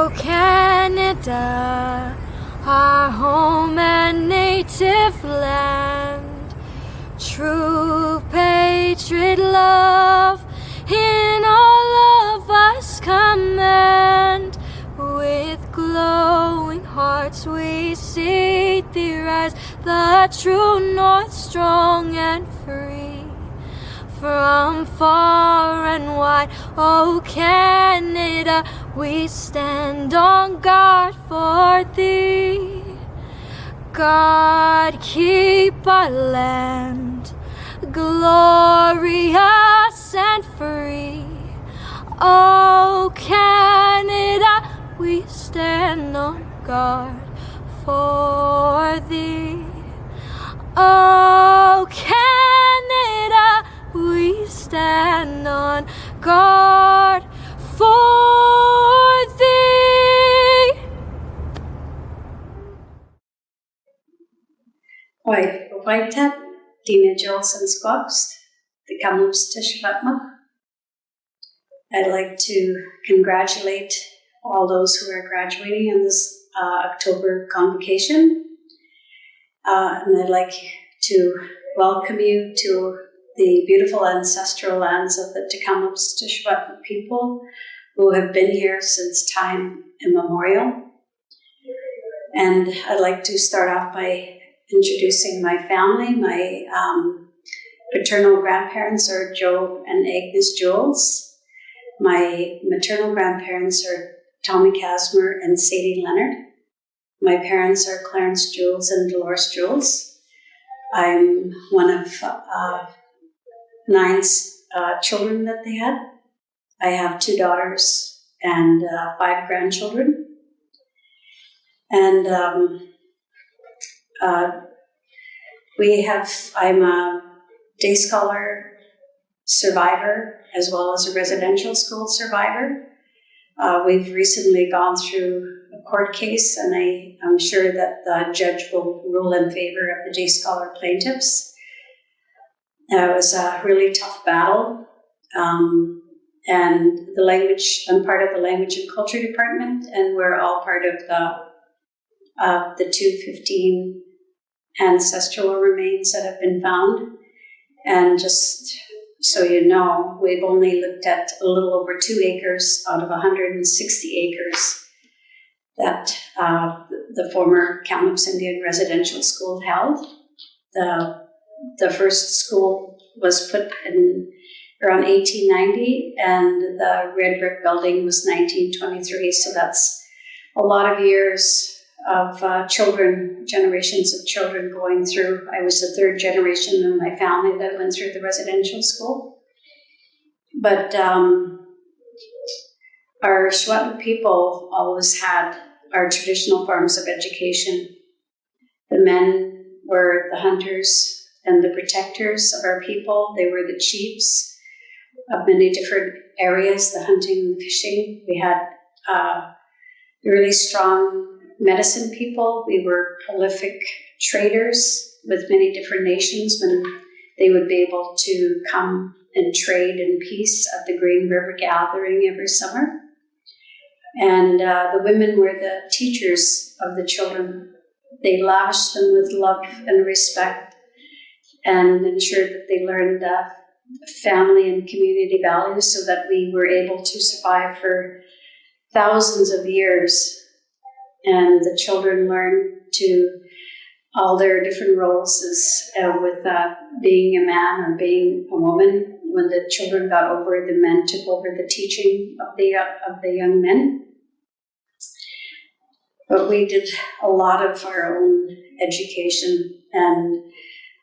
Oh, Canada, our home and native land, true patriot love in all of us command. With glowing hearts we see thee rise, the true north, strong and free. From far and wide, oh Canada, we stand on guard for thee. God, keep our land glorious and free. Oh Canada, we stand on guard for thee. Oh Canada, we stand on guard for thee. Oi, Waitat, Dina Jolson Squawks, the Kamloops Tishvatma. I'd like to congratulate all those who are graduating in this October convocation. And I'd like to welcome you to the beautiful ancestral lands of the Kamloops Tishvatma people who have been here since time immemorial. And I'd like to start off by introducing my family. My paternal grandparents are Joe and Agnes Jules. My maternal grandparents are Tommy Casmer and Sadie Leonard. My parents are Clarence Jules and Dolores Jules. I'm one of 9 children that they had. I have 2 daughters and 5 grandchildren. And I'm a day scholar survivor as well as a residential school survivor. We've recently gone through a court case, and I'm sure that the judge will rule in favor of the day scholar plaintiffs. It was a really tough battle, and the language, I'm part of the Language and Culture Department, and we're all part of the 215 ancestral remains that have been found. And just so you know, we've only looked at a little over 2 acres out of 160 acres that the former Kamloops Indian Residential School held. The first school was put in around 1890, and the red brick building was 1923. So that's a lot of years of generations of children going through. I was the 3rd generation in my family that went through the residential school. But our Secwépemc people always had our traditional forms of education. The men were the hunters and the protectors of our people. They were the chiefs of many different areas, the hunting and the fishing. We had really strong medicine people. We were prolific traders with many different nations when they would be able to come and trade in peace at the Green River Gathering every summer. And the women were the teachers of the children. They lavished them with love and respect and ensured that they learned family and community values so that we were able to survive for thousands of years. And the children learned to all their different roles as with being a man or being a woman. When the children got over, the men took over the teaching of the young men. But we did a lot of our own education, and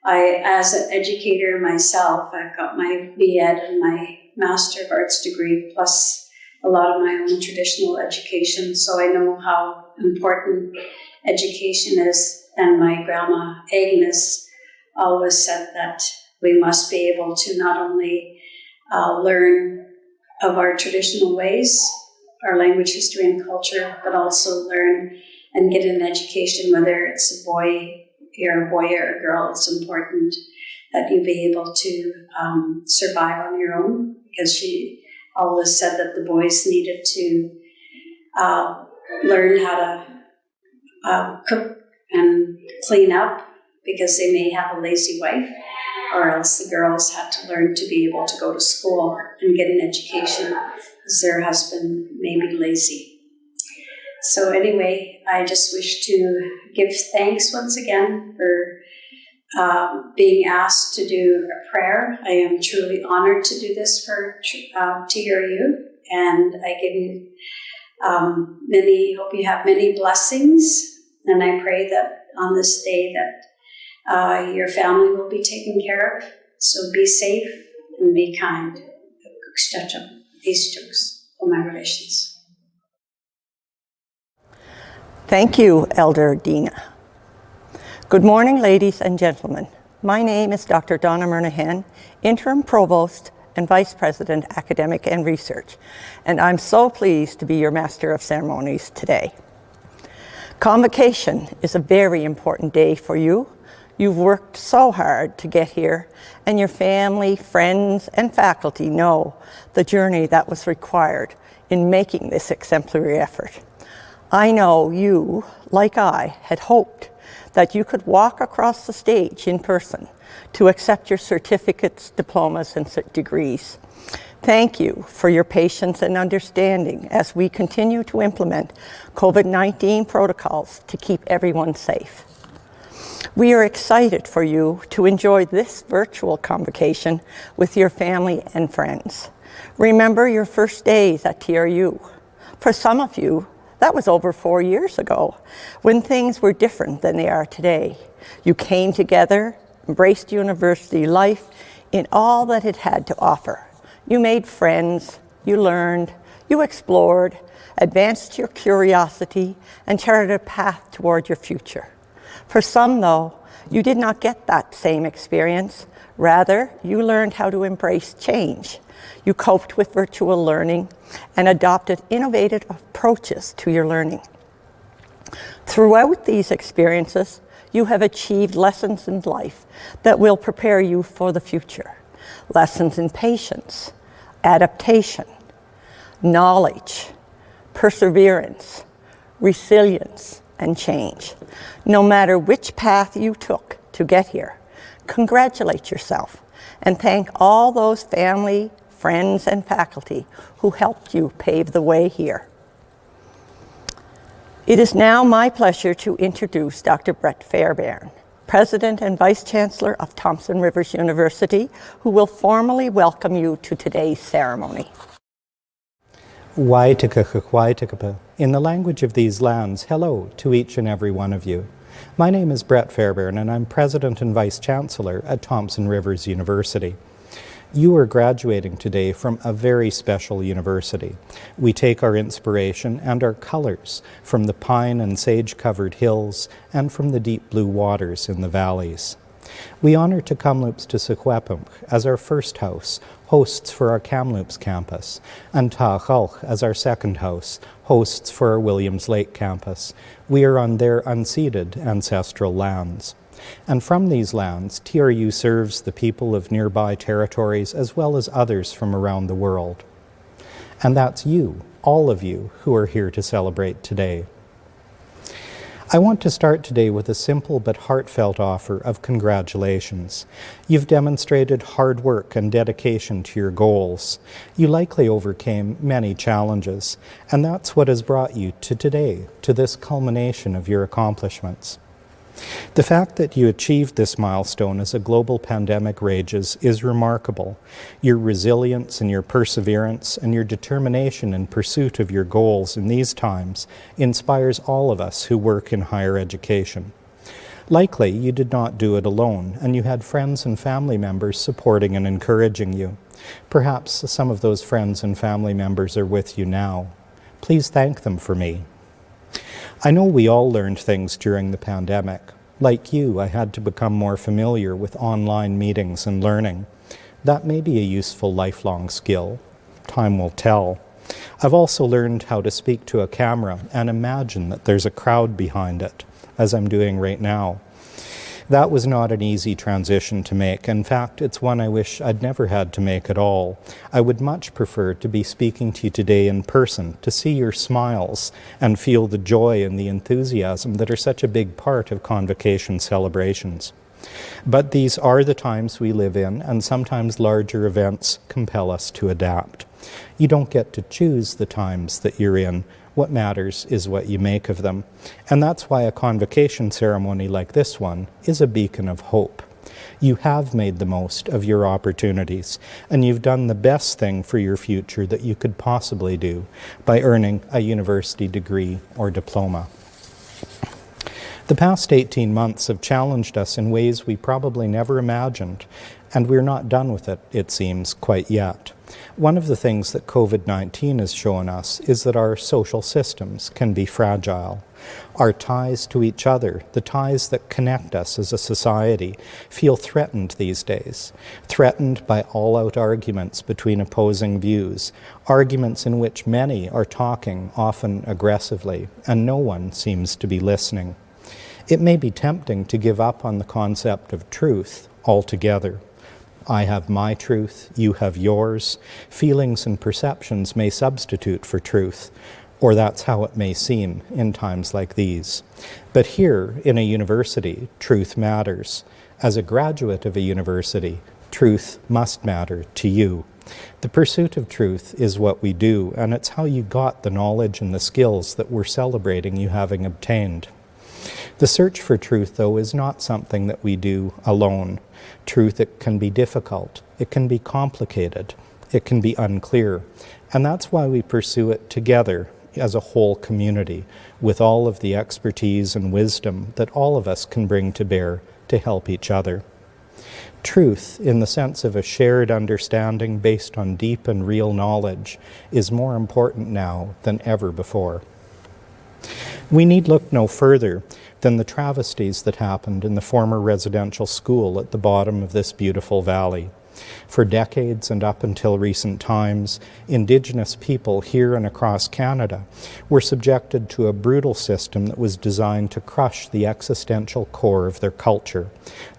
I, as an educator myself, I've got my B.Ed and my Master of Arts degree, plus a lot of my own traditional education, so I know how important education is. And my grandma Agnes always said that we must be able to not only learn of our traditional ways, our language, history, and culture, but also learn and get an education, whether it's a boy or a girl. It's important that you be able to survive on your own, because she always said that the boys needed to learn how to cook and clean up because they may have a lazy wife, or else the girls had to learn to be able to go to school and get an education because their husband may be lazy. So anyway, I just wish to give thanks once again for being asked to do a prayer. I am truly honored to do this for TRU, and I give you hope you have many blessings, and I pray that on this day that your family will be taken care of. So be safe and be kind. These jokes for my relations. Thank you, Elder Dina. Good morning, ladies and gentlemen. My name is Dr. Donna Murnahan, Interim Provost and Vice President, Academic and Research, and I'm so pleased to be your Master of Ceremonies today. Convocation is a very important day for you. You've worked so hard to get here, and your family, friends, and faculty know the journey that was required in making this exemplary effort. I know you, like I, had hoped that you could walk across the stage in person to accept your certificates, diplomas, and degrees. Thank you for your patience and understanding as we continue to implement COVID-19 protocols to keep everyone safe. We are excited for you to enjoy this virtual convocation with your family and friends. Remember your first days at TRU. For some of you, that was over 4 years ago, when things were different than they are today. You came together, embraced university life in all that it had to offer. You made friends, you learned, you explored, advanced your curiosity, and charted a path toward your future. For some, though, you did not get that same experience. Rather, you learned how to embrace change. You coped with virtual learning and adopted innovative approaches to your learning. Throughout these experiences, you have achieved lessons in life that will prepare you for the future. Lessons in patience, adaptation, knowledge, perseverance, resilience, and change. No matter which path you took to get here, congratulate yourself and thank all those family, friends, and faculty who helped you pave the way here. It is now my pleasure to introduce Dr. Brett Fairbairn, President and Vice Chancellor of Thompson Rivers University, who will formally welcome you to today's ceremony. In the language of these lands, hello to each and every one of you. My name is Brett Fairbairn, and I'm President and Vice Chancellor at Thompson Rivers University. You are graduating today from a very special university. We take our inspiration and our colors from the pine and sage-covered hills and from the deep blue waters in the valleys. We honor to Kamloops to Secwepemc as our first house, hosts for our Kamloops campus, and Taachalch as our second house, hosts for our Williams Lake campus. We are on their unceded ancestral lands. And from these lands, TRU serves the people of nearby territories as well as others from around the world. And that's you, all of you, who are here to celebrate today. I want to start today with a simple but heartfelt offer of congratulations. You've demonstrated hard work and dedication to your goals. You likely overcame many challenges, and that's what has brought you to today, to this culmination of your accomplishments. The fact that you achieved this milestone as a global pandemic rages is remarkable. Your resilience and your perseverance and your determination in pursuit of your goals in these times inspires all of us who work in higher education. Likely, you did not do it alone, and you had friends and family members supporting and encouraging you. Perhaps some of those friends and family members are with you now. Please thank them for me. I know we all learned things during the pandemic. Like you, I had to become more familiar with online meetings and learning. That may be a useful lifelong skill. Time will tell. I've also learned how to speak to a camera and imagine that there's a crowd behind it, as I'm doing right now. That was not an easy transition to make. In fact, it's one I wish I'd never had to make at all. I would much prefer to be speaking to you today in person, to see your smiles and feel the joy and the enthusiasm that are such a big part of Convocation celebrations. But these are the times we live in, and sometimes larger events compel us to adapt. You don't get to choose the times that you're in. What matters is what you make of them. And that's why a convocation ceremony like this one is a beacon of hope. You have made the most of your opportunities, and you've done the best thing for your future that you could possibly do by earning a university degree or diploma. The past 18 months have challenged us in ways we probably never imagined, and we're not done with it, it seems, quite yet. One of the things that COVID-19 has shown us is that our social systems can be fragile. Our ties to each other, the ties that connect us as a society, feel threatened these days. Threatened by all-out arguments between opposing views, arguments in which many are talking, often aggressively, and no one seems to be listening. It may be tempting to give up on the concept of truth altogether. I have my truth, you have yours. Feelings and perceptions may substitute for truth, or that's how it may seem in times like these. But here, in a university, truth matters. As a graduate of a university, truth must matter to you. The pursuit of truth is what we do, and it's how you got the knowledge and the skills that we're celebrating you having obtained. The search for truth, though, is not something that we do alone. Truth, it can be difficult, it can be complicated, it can be unclear, and that's why we pursue it together as a whole community, with all of the expertise and wisdom that all of us can bring to bear to help each other. Truth, in the sense of a shared understanding based on deep and real knowledge, is more important now than ever before. We need look no further than the travesties that happened in the former residential school at the bottom of this beautiful valley. For decades and up until recent times, Indigenous people here and across Canada were subjected to a brutal system that was designed to crush the existential core of their culture,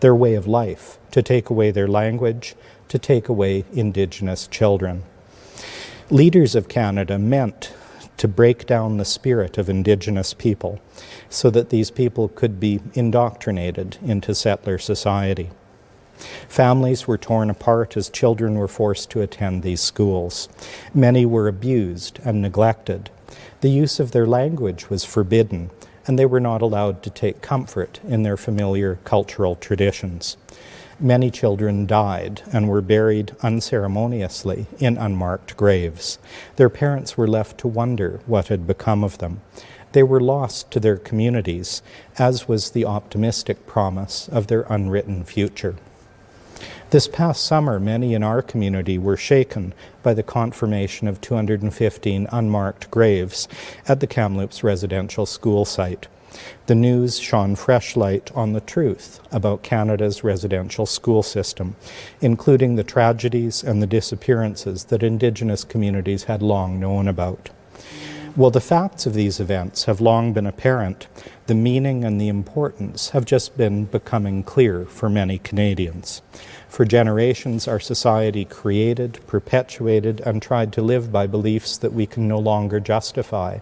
their way of life, to take away their language, to take away Indigenous children. Leaders of Canada meant to break down the spirit of Indigenous people so that these people could be indoctrinated into settler society. Families were torn apart as children were forced to attend these schools. Many were abused and neglected. The use of their language was forbidden, and they were not allowed to take comfort in their familiar cultural traditions. Many children died and were buried unceremoniously in unmarked graves. Their parents were left to wonder what had become of them. They were lost to their communities, as was the optimistic promise of their unwritten future. This past summer, many in our community were shaken by the confirmation of 215 unmarked graves at the Kamloops residential school site. The news shone fresh light on the truth about Canada's residential school system, including the tragedies and the disappearances that Indigenous communities had long known about. While the facts of these events have long been apparent, the meaning and the importance have just been becoming clear for many Canadians. For generations, our society created, perpetuated, and tried to live by beliefs that we can no longer justify,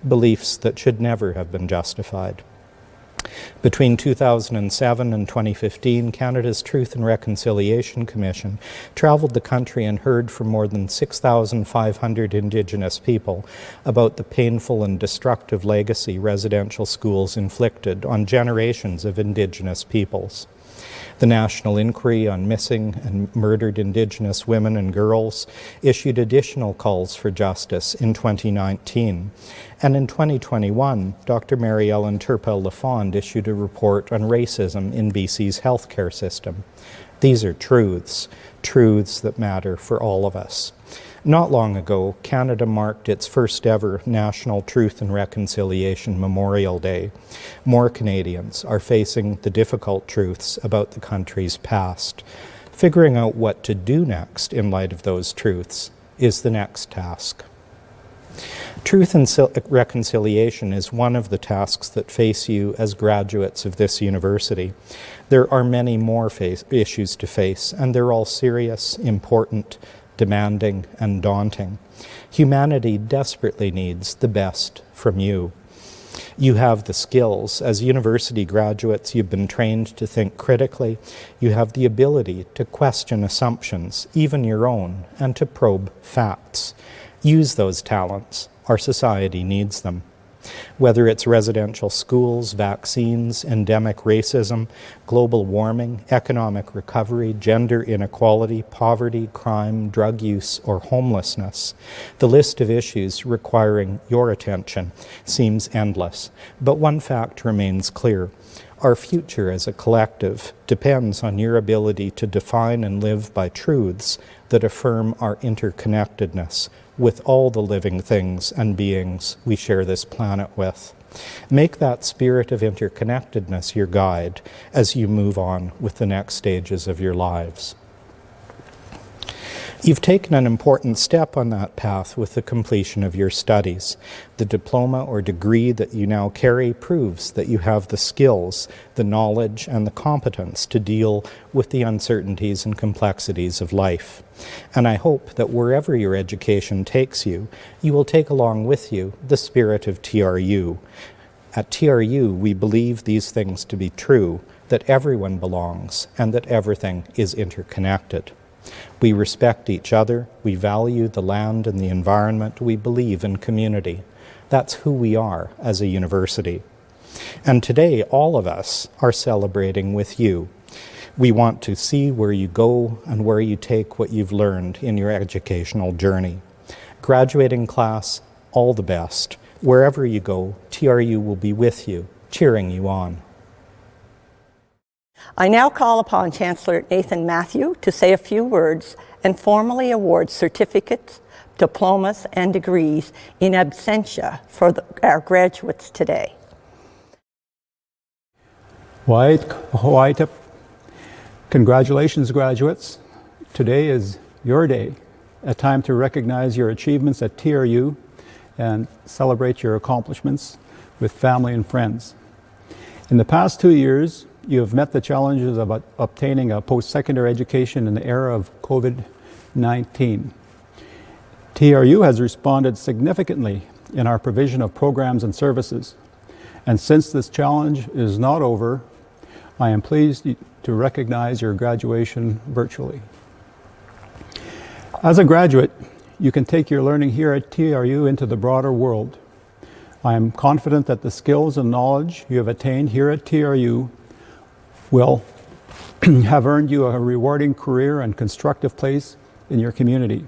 beliefs that should never have been justified. Between 2007 and 2015, Canada's Truth and Reconciliation Commission travelled the country and heard from more than 6,500 Indigenous people about the painful and destructive legacy residential schools inflicted on generations of Indigenous peoples. The National Inquiry on Missing and Murdered Indigenous Women and Girls issued additional calls for justice in 2019. And in 2021, Dr. Mary Ellen Turpel-Lafond issued a report on racism in BC's healthcare system. These are truths that matter for all of us. Not long ago, Canada marked its first ever National Truth and Reconciliation Memorial Day. More Canadians are facing the difficult truths about the country's past. Figuring out what to do next in light of those truths is the next task. Truth and reconciliation is one of the tasks that face you as graduates of this university. There are many more issues to face, and they're all serious, important, demanding, and daunting. Humanity desperately needs the best from you. You have the skills. As university graduates, you've been trained to think critically. You have the ability to question assumptions, even your own, and to probe facts. Use those talents. Our society needs them. Whether it's residential schools, vaccines, endemic racism, global warming, economic recovery, gender inequality, poverty, crime, drug use, or homelessness, the list of issues requiring your attention seems endless. But one fact remains clear. Our future as a collective depends on your ability to define and live by truths that affirm our interconnectedness with all the living things and beings we share this planet with. Make that spirit of interconnectedness your guide as you move on with the next stages of your lives. You've taken an important step on that path with the completion of your studies. The diploma or degree that you now carry proves that you have the skills, the knowledge, and the competence to deal with the uncertainties and complexities of life. And I hope that wherever your education takes you, you will take along with you the spirit of TRU. At TRU, we believe these things to be true, that everyone belongs and that everything is interconnected. We respect each other, we value the land and the environment, we believe in community. That's who we are as a university. And today, all of us are celebrating with you. We want to see where you go and where you take what you've learned in your educational journey. Graduating class, all the best. Wherever you go, TRU will be with you, cheering you on. I now call upon Chancellor Nathan Matthew to say a few words and formally award certificates, diplomas, and degrees in absentia for our graduates today. Congratulations, graduates. Today is your day, a time to recognize your achievements at TRU and celebrate your accomplishments with family and friends. In the past 2 years, you have met the challenges of obtaining a post-secondary education in the era of COVID-19. TRU has responded significantly in our provision of programs and services. And since this challenge is not over, I am pleased to recognize your graduation virtually. As a graduate, you can take your learning here at TRU into the broader world. I am confident that the skills and knowledge you have attained here at TRU will have earned you a rewarding career and constructive place in your community.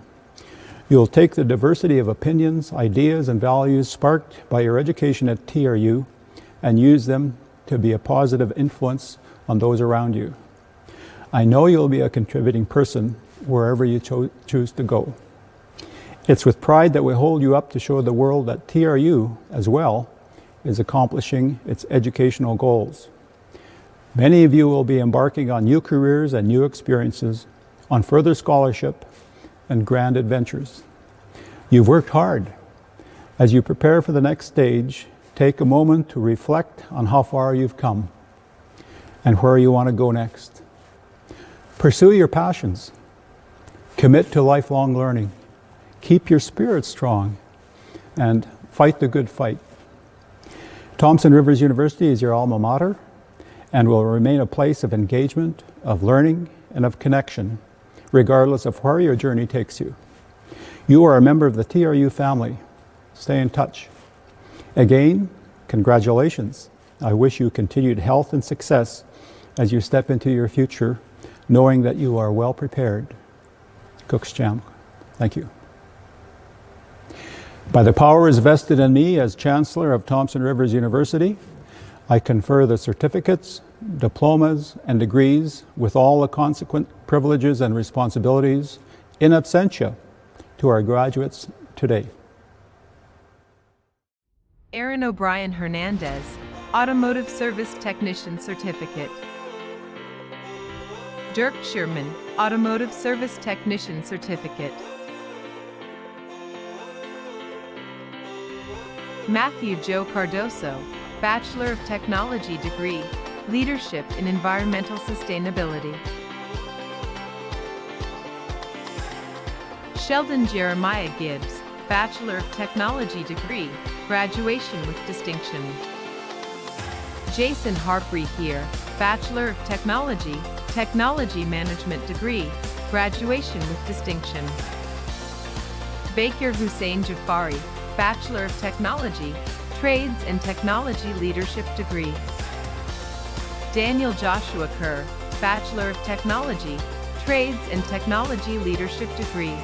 You will take the diversity of opinions, ideas, and values sparked by your education at TRU and use them to be a positive influence on those around you. I know you'll be a contributing person wherever you choose to go. It's with pride that we hold you up to show the world that TRU, as well, is accomplishing its educational goals. Many of you will be embarking on new careers and new experiences, on further scholarship and grand adventures. You've worked hard. As you prepare for the next stage, take a moment to reflect on how far you've come and where you want to go next. Pursue your passions. Commit to lifelong learning. Keep your spirit strong and fight the good fight. Thompson Rivers University is your alma mater and will remain a place of engagement, of learning, and of connection, regardless of where your journey takes you. You are a member of the TRU family. Stay in touch. Again, congratulations. I wish you continued health and success as you step into your future, knowing that you are well prepared. Cooks-Jam. Thank you. By the powers vested in me as Chancellor of Thompson Rivers University, I confer the certificates, diplomas, and degrees with all the consequent privileges and responsibilities in absentia to our graduates today. Aaron O'Brien Hernandez, Automotive Service Technician Certificate. Dirk Sherman, Automotive Service Technician Certificate. Matthew Joe Cardoso, Bachelor of Technology degree, Leadership in Environmental Sustainability. Sheldon Jeremiah Gibbs, Bachelor of Technology degree, graduation with distinction. Jason HARPREET HEER, Bachelor of Technology, Technology Management degree, graduation with distinction. BAQIR HUSSAIN JAFARI, Bachelor of Technology, Trades and Technology Leadership degree. Daniel Joshua KERR, Bachelor of Technology, Trades and Technology Leadership degree.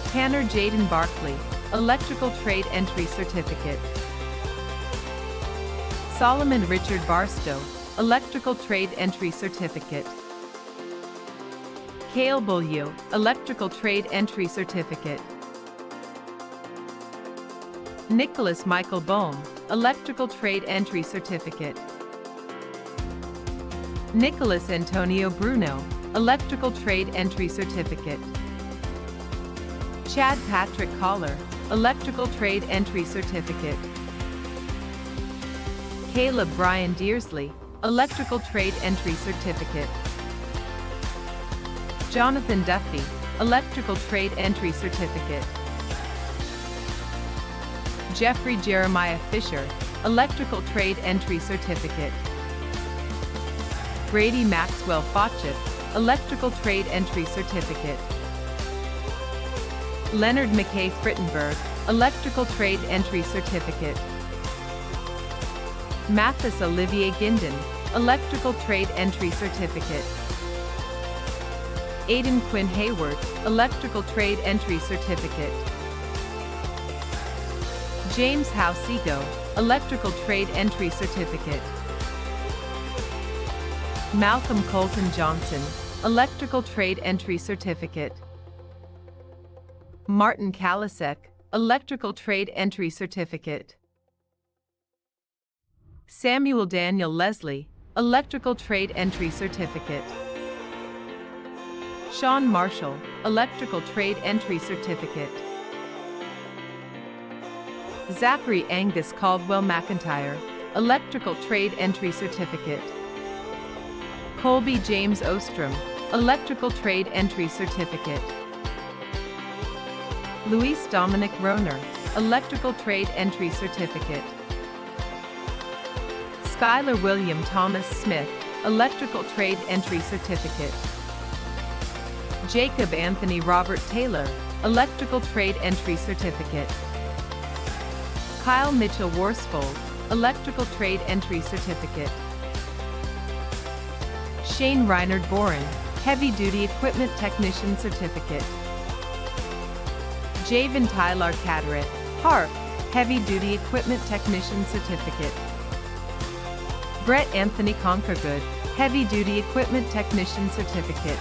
Tanner JAYDEN BARCLAY, Electrical Trade Entry Certificate. SOLAMYN Richard BARSTOW, Electrical Trade Entry Certificate. KAIL BOEHM, Electrical Trade Entry Certificate. NICOLAS Michael BOEHM, Electrical Trade Entry Certificate. Nicolas Antonio BRUNO, Electrical Trade Entry Certificate. Chad Patrick Collar, Electrical Trade Entry Certificate. Caleb Brian DEARSLEY, Electrical Trade Entry Certificate. Jonathan Duffy, Electrical Trade Entry Certificate. Jeffrey Jerimiah Fisher, Electrical Trade Entry Certificate. GRADY MAXWELL FOCHUK, Electrical Trade Entry Certificate. Leonard MCKAY Frittenberg, Electrical Trade Entry Certificate. Mathis Olivier Guindon, Electrical Trade Entry Certificate. Aidan Quinn Hayward, Electrical Trade Entry Certificate. James House Ego, Electrical Trade Entry Certificate. Malcolm Colton Johnson, Electrical Trade Entry Certificate. Martin Kalasek, Electrical Trade Entry Certificate. Samuel Daniel Leslie, Electrical Trade Entry Certificate. Sean Marshall, Electrical Trade Entry Certificate. Zachary Angus Caldwell McIntyre, Electrical Trade Entry Certificate. Colby James Ostrom, Electrical Trade Entry Certificate. Luis Dominic Roner, Electrical Trade Entry Certificate. Skylar William Thomas Smith, Electrical Trade Entry Certificate. Jacob Anthony Robert Taylor, Electrical Trade Entry Certificate. Kyle Mitchell Worsfold, Electrical Trade Entry Certificate. Shane Reinard Boren, Heavy Duty Equipment Technician Certificate. Javen Tyler Cataract, HARP, Heavy Duty Equipment Technician Certificate. Brett Anthony Conkergood, Heavy Duty Equipment Technician Certificate.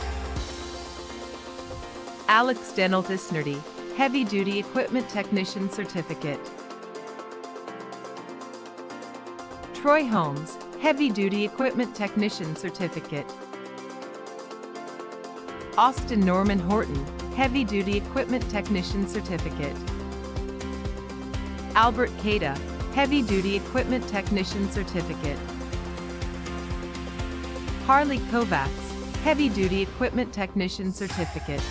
Alex Denoltis Nerdy, Heavy Duty Equipment Technician Certificate. Troy Holmes, Heavy Duty Equipment Technician Certificate. Austin Norman Horton, Heavy Duty Equipment Technician Certificate. Albert Cada, Heavy Duty Equipment Technician Certificate. Harley Kovacs, Heavy Duty Equipment Technician Certificate.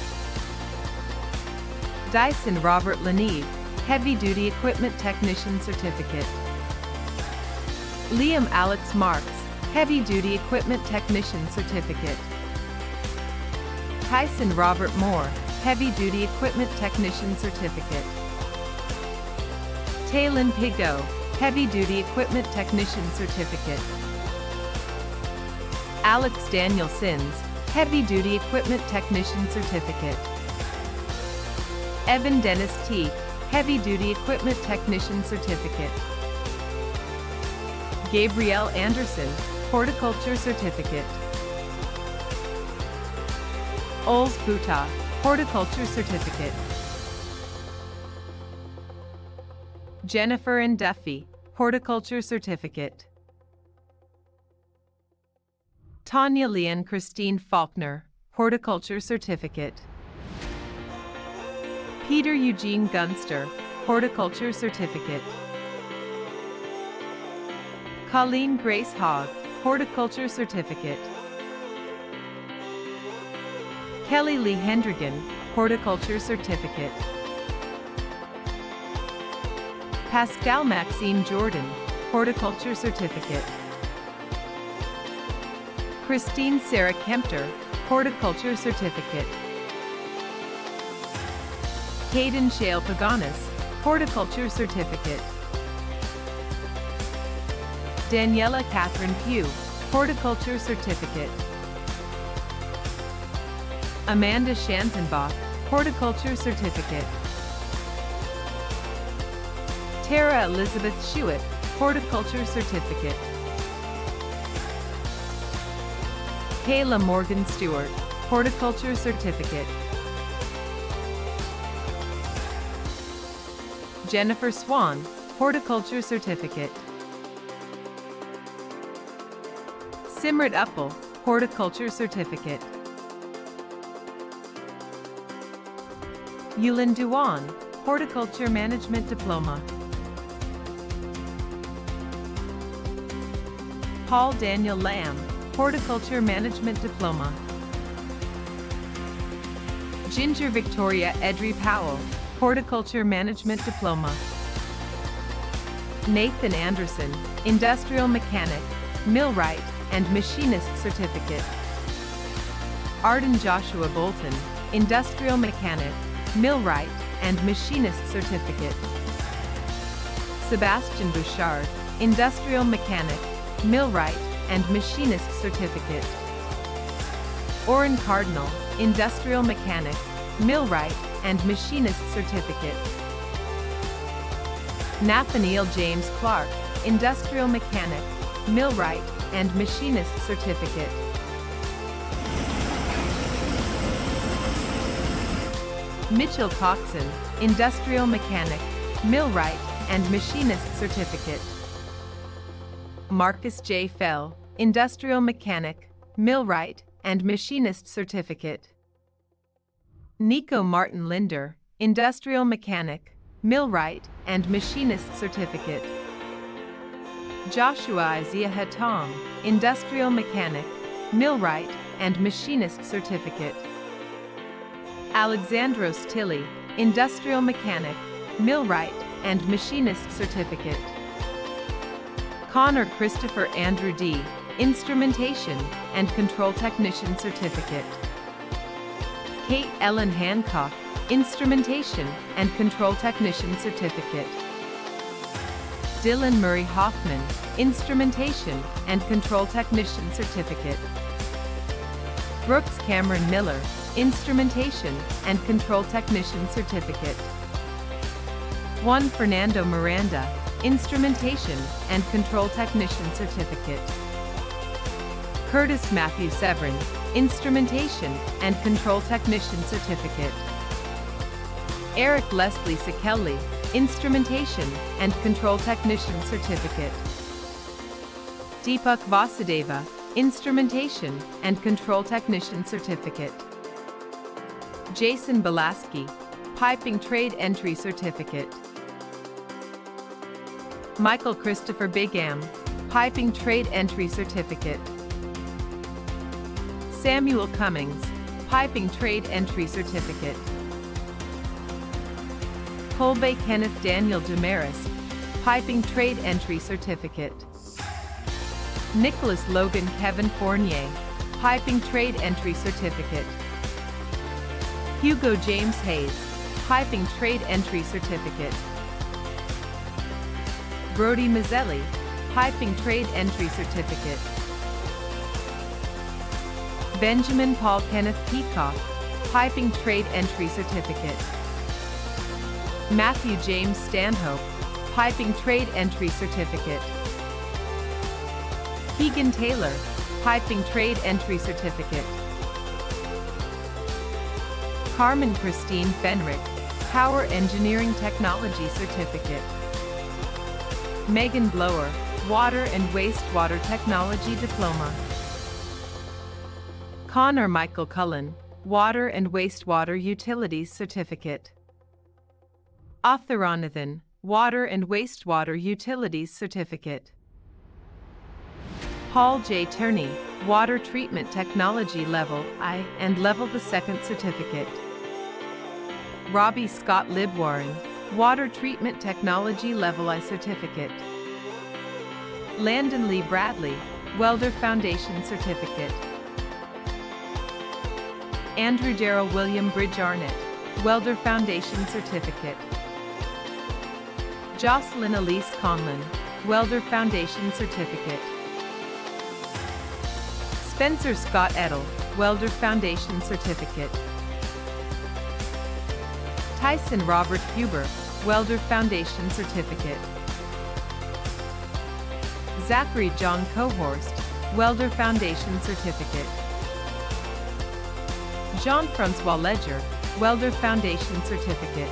Dyson Robert Leneve, Heavy Duty Equipment Technician Certificate. Liam Alex Marks, Heavy Duty Equipment Technician Certificate. Tyson Robert Moore, Heavy Duty Equipment Technician Certificate. Taylin Pigot, Heavy Duty Equipment Technician Certificate. Alex Daniel Sins, Heavy Duty Equipment Technician Certificate. Evan Dennis Teague, Heavy Duty Equipment Technician Certificate. Gabrielle Anderson, Horticulture Certificate. Ols Buta, Horticulture Certificate. Jennifer and Duffy, Horticulture Certificate. Tanya Leanne Christine Faulkner, Horticulture Certificate. Peter Eugene Gunster, Horticulture Certificate. Colleen Grace Hogg, Horticulture Certificate. Kelly Lee Hendrigan, Horticulture Certificate. Pascal Maxime Jordan, Horticulture Certificate. Christine Sarah Kempter, Horticulture Certificate. Caden Shale Paganis, Horticulture Certificate. Daniela Catherine Pugh, Horticulture Certificate. Amanda Schanzenbach, Horticulture Certificate. Tara Elizabeth Shewitt, Horticulture Certificate. Kayla Morgan Stewart, Horticulture Certificate. Jennifer Swan, Horticulture Certificate. Simrit Uppel, Horticulture Certificate. Yulin Duan, Horticulture Management Diploma. Paul Daniel Lamb, Horticulture Management Diploma. Ginger Victoria Edry Powell, Horticulture Management Diploma. Nathan Anderson, Industrial Mechanic, Millwright, and Machinist Certificate. Arden Joshua Bolton, Industrial Mechanic, Millwright, and Machinist Certificate. Sebastian Bouchard, Industrial Mechanic, Millwright, and Machinist Certificate. Oren Cardinal, Industrial Mechanic, Millwright, and Machinist Certificate. Nathaniel James Clark, Industrial Mechanic, Millwright, and Machinist Certificate. Mitchell Coxon, Industrial Mechanic, Millwright, and Machinist Certificate. Marcus J. Fell, Industrial Mechanic, Millwright, and Machinist Certificate. Nico Martin Linder, Industrial Mechanic, Millwright, and Machinist Certificate. Joshua Isaiah Hatam, Industrial Mechanic, Millwright, and Machinist Certificate. Alexandros Tilley, Industrial Mechanic, Millwright, and Machinist Certificate. Connor Christopher Andrew D., Instrumentation and Control Technician Certificate. Kate Ellen Hancock, Instrumentation and Control Technician Certificate. Dylan Murray Hoffman, Instrumentation and Control Technician Certificate. Brooks Cameron Miller, Instrumentation and Control Technician Certificate. Juan Fernando Miranda, Instrumentation and Control Technician Certificate. Curtis Matthew Severin, Instrumentation and Control Technician Certificate. Eric Leslie Sikelli, Instrumentation and Control Technician Certificate. Deepak Vasudeva, Instrumentation and Control Technician Certificate. Jason Belaski, Piping Trade Entry Certificate. Michael Christopher Bigam, Piping Trade Entry Certificate. Samuel Cummings, Piping Trade Entry Certificate. Colby Kenneth Daniel Damaris, Piping Trade Entry Certificate. Nicholas Logan Kevin Fournier, Piping Trade Entry Certificate. Hugo James Hayes, Piping Trade Entry Certificate. Brody Mazzelli, Piping Trade Entry Certificate. Benjamin Paul Kenneth Peacock, Piping Trade Entry Certificate. Matthew James Stanhope, Piping Trade Entry Certificate. Keegan Taylor, Piping Trade Entry Certificate. Carmen Christine Fenrick, Power Engineering Technology Certificate. Megan Blower, Water and Wastewater Technology Diploma. Connor Michael Cullen, Water and Wastewater Utilities Certificate. JOHNATHAN, Water and Wastewater Utilities Certificate. Paul J. Turney, Water Treatment Technology Level I and Level the Second Certificate. Robbie Scott Libwarren, Water Treatment Technology Level I Certificate. Landon Lee Bradley, Welder Foundation Certificate. Andrew Darrell William Bridge Arnett, Welder Foundation Certificate. Jocelyn Elise Conlon, Welder Foundation Certificate. Spencer Scott Edel, Welder Foundation Certificate. Tyson Robert Huber, Welder Foundation Certificate. Zachary John Cohorst, Welder Foundation Certificate. Jean-Francois Ledger, Welder Foundation Certificate.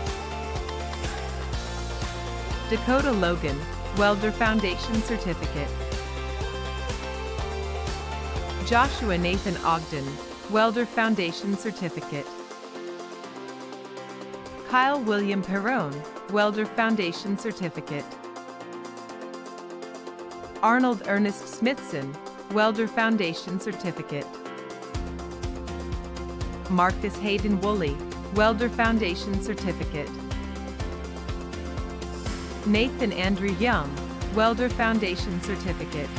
Dakota Logan, Welder Foundation Certificate. Joshua Nathan Ogden, Welder Foundation Certificate. Kyle William Perrone, Welder Foundation Certificate. Arnold Ernest Smithson, Welder Foundation Certificate. Marcus Hayden Woolley, Welder Foundation Certificate. Nathan Andrew Young, Welder Foundation Certificate.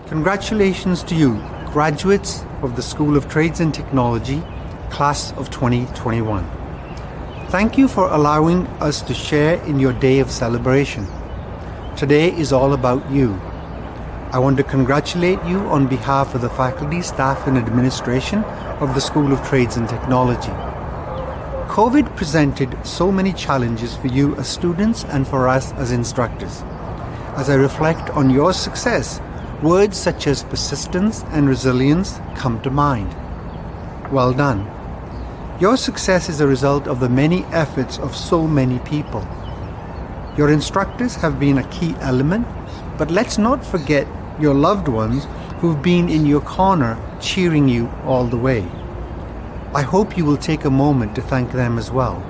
Congratulations to you, graduates of the School of Trades and Technology, Class of 2021. Thank you for allowing us to share in your day of celebration. Today is all about you. I want to congratulate you on behalf of the faculty, staff and administration of the School of Trades and Technology. COVID presented so many challenges for you as students and for us as instructors. As I reflect on your success, words such as persistence and resilience come to mind. Well done. Your success is a result of the many efforts of so many people. Your instructors have been a key element, but let's not forget your loved ones who've been in your corner cheering you all the way. I hope you will take a moment to thank them as well.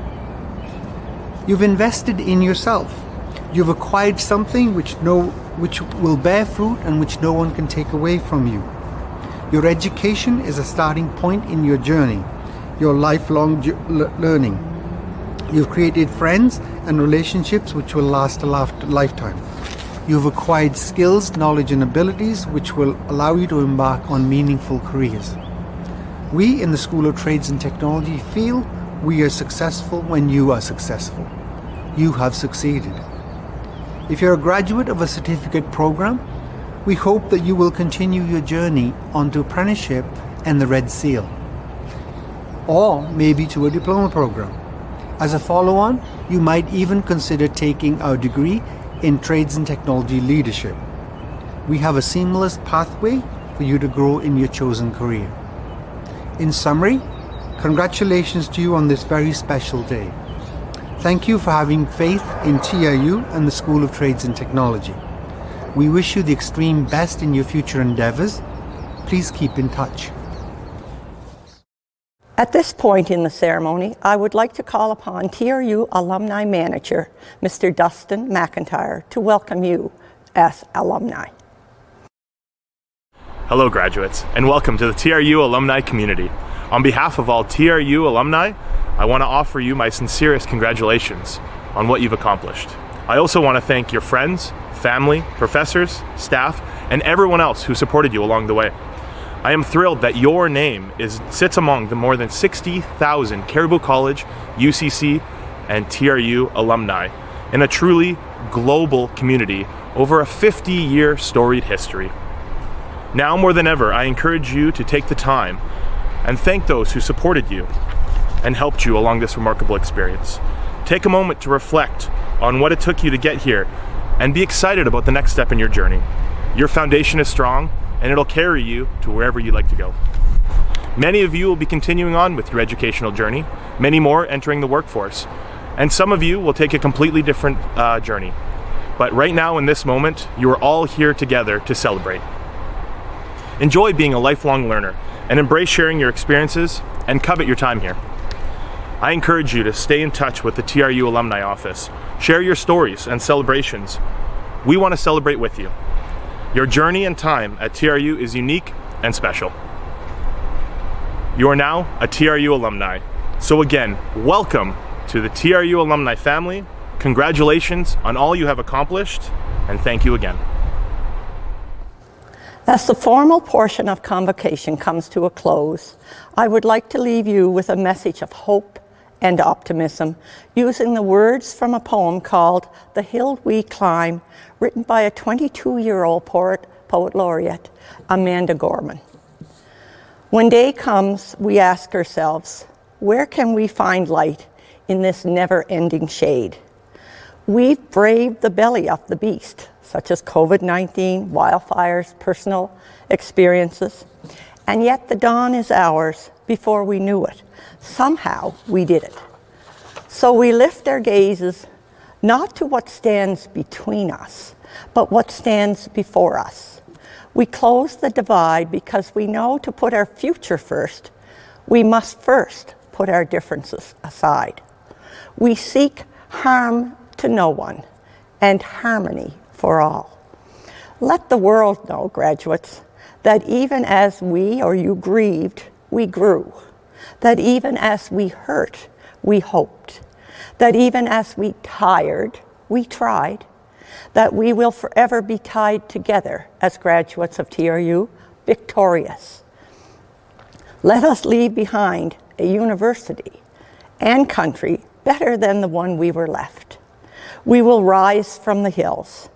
You've invested in yourself. You've acquired something which will bear fruit and which no one can take away from you. Your education is a starting point in your journey, your lifelong learning. You've created friends and relationships which will last a lifetime. You've acquired skills, knowledge and abilities which will allow you to embark on meaningful careers. We in the School of Trades and Technology feel we are successful when you are successful. You have succeeded. If you're a graduate of a certificate program, we hope that you will continue your journey onto apprenticeship and the Red Seal, or maybe to a diploma program. As a follow-on, you might even consider taking our degree in Trades and Technology Leadership. We have a seamless pathway for you to grow in your chosen career. In summary, congratulations to you on this very special day. Thank you for having faith in TRU and the School of Trades and Technology. We wish you the extreme best in your future endeavors. Please keep in touch. At this point in the ceremony, I would like to call upon TRU Alumni Manager, Mr. Dustin McIntyre, to welcome you as alumni. Hello graduates, and welcome to the TRU alumni community. On behalf of all TRU alumni, I want to offer you my sincerest congratulations on what you've accomplished. I also want to thank your friends, family, professors, staff, and everyone else who supported you along the way. I am thrilled that your name sits among the more than 60,000 Caribou College, UCC, and TRU alumni in a truly global community over a 50-year storied history. Now more than ever, I encourage you to take the time and thank those who supported you and helped you along this remarkable experience. Take a moment to reflect on what it took you to get here and be excited about the next step in your journey. Your foundation is strong and it'll carry you to wherever you'd like to go. Many of you will be continuing on with your educational journey, many more entering the workforce, and some of you will take a completely different journey. But right now in this moment, you are all here together to celebrate. Enjoy being a lifelong learner and embrace sharing your experiences and covet your time here. I encourage you to stay in touch with the TRU Alumni Office. Share your stories and celebrations. We want to celebrate with you. Your journey and time at TRU is unique and special. You are now a TRU alumni. So again, welcome to the TRU alumni family. Congratulations on all you have accomplished, and thank you again. As the formal portion of Convocation comes to a close, I would like to leave you with a message of hope and optimism using the words from a poem called The Hill We Climb, written by a 22-year-old poet laureate, Amanda Gorman. When day comes, we ask ourselves, where can we find light in this never-ending shade? We've braved the belly of the beast, such as COVID-19, wildfires, personal experiences, and yet the dawn is ours before we knew it. Somehow we did it. So we lift our gazes not to what stands between us, but what stands before us. We close the divide because we know to put our future first, we must first put our differences aside. We seek harm to no one and harmony for all. Let the world know, graduates, that even as we or you grieved, we grew. That even as we hurt, we hoped. That even as we tired, we tried. That we will forever be tied together as graduates of TRU, victorious. Let us leave behind a university and country better than the one we were left. We will rise from the hills.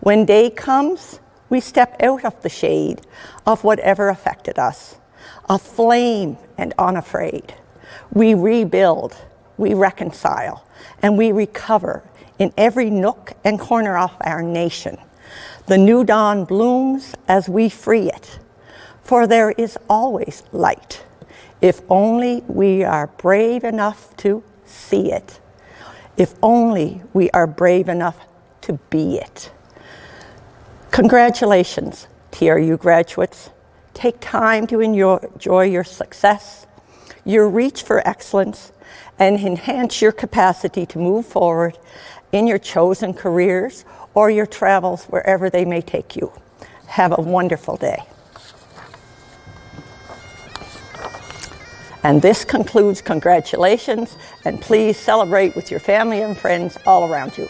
When day comes, we step out of the shade of whatever affected us, aflame and unafraid. We rebuild, we reconcile, and we recover in every nook and corner of our nation. The new dawn blooms as we free it, for there is always light, if only we are brave enough to see it, if only we are brave enough to be it. Congratulations, TRU graduates. Take time to enjoy your success, your reach for excellence, and enhance your capacity to move forward in your chosen careers or your travels wherever they may take you. Have a wonderful day. And this concludes congratulations, and please celebrate with your family and friends all around you.